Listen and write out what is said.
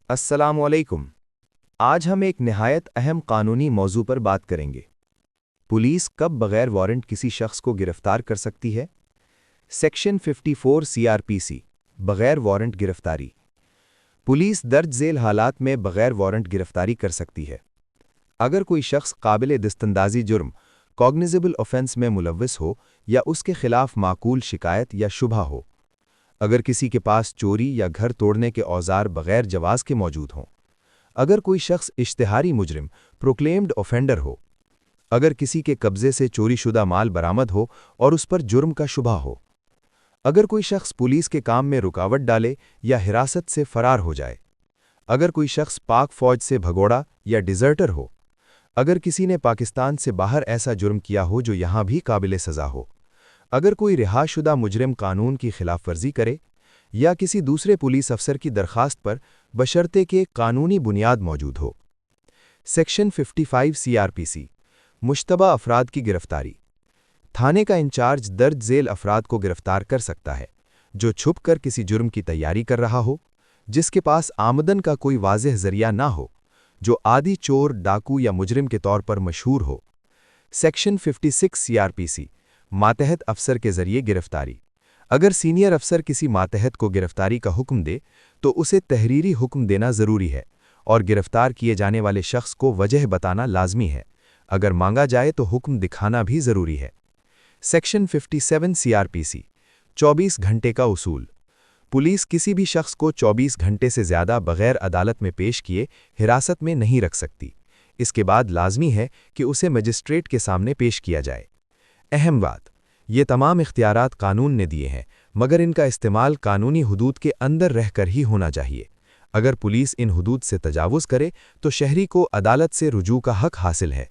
السلام علیکم۔ آج ہم ایک نہایت اہم قانونی موضوع پر بات کریں گے۔ پولیس کب بغیر وارنٹ کسی شخص کو گرفتار کر سکتی ہے؟ سیکشن 54 سی آر پی سی بغیر وارنٹ گرفتاری۔ پولیس درج ذیل حالات میں بغیر وارنٹ گرفتاری کر سکتی ہے۔ اگر کوئی شخص قابل دستاندازی جرم کوگنیزیبل آفینس میں ملوث ہو یا اس کے خلاف معقول شکایت یا شبہ ہو۔ اگر کسی کے پاس چوری یا گھر توڑنے کے اوزار بغیر جواز کے موجود ہوں۔ اگر کوئی شخص اشتہاری مجرم پروکلیمڈ اوفینڈر ہو۔ اگر کسی کے قبضے سے چوری شدہ مال برآمد ہو اور اس پر جرم کا شبہ ہو۔ اگر کوئی شخص پولیس کے کام میں رکاوٹ ڈالے یا حراست سے فرار ہو جائے۔ اگر کوئی شخص پاک فوج سے بھگوڑا یا ڈیزرٹر ہو۔ اگر کسی نے پاکستان سے باہر ایسا جرم کیا ہو جو یہاں بھی قابل سزا ہو۔ اگر کوئی رہا شدہ مجرم قانون کی خلاف ورزی کرے یا کسی دوسرے پولیس افسر کی درخواست پر بشرطے کہ قانونی بنیاد موجود ہو۔ سیکشن 55 سی آر پی سی مشتبہ افراد کی گرفتاری۔ تھانے کا انچارج درج ذیل افراد کو گرفتار کر سکتا ہے جو چھپ کر کسی جرم کی تیاری کر رہا ہو، جس کے پاس آمدن کا کوئی واضح ذریعہ نہ ہو، جو عادی چور، ڈاکو یا مجرم کے طور پر مشہور ہو۔ سیکشن 56 سی آر پی سی ماتحت افسر کے ذریعے گرفتاری۔ اگر سینئر افسر کسی ماتحت کو گرفتاری کا حکم دے تو اسے تحریری حکم دینا ضروری ہے اور گرفتار کیے جانے والے شخص کو وجہ بتانا لازمی ہے۔ اگر مانگا جائے تو حکم دکھانا بھی ضروری ہے۔ سیکشن 57 سی آر پی سی 24 گھنٹے کا اصول۔ پولیس کسی بھی شخص کو 24 گھنٹے سے زیادہ بغیر عدالت میں پیش کیے حراست میں نہیں رکھ سکتی۔ اس کے بعد لازمی ہے کہ اسے مجسٹریٹ کے سامنے پیش کیا جائے۔ اہم بات، یہ تمام اختیارات قانون نے دیے ہیں، مگر ان کا استعمال قانونی حدود کے اندر رہ کر ہی ہونا چاہیے۔ اگر پولیس ان حدود سے تجاوز کرے تو شہری کو عدالت سے رجوع کا حق حاصل ہے۔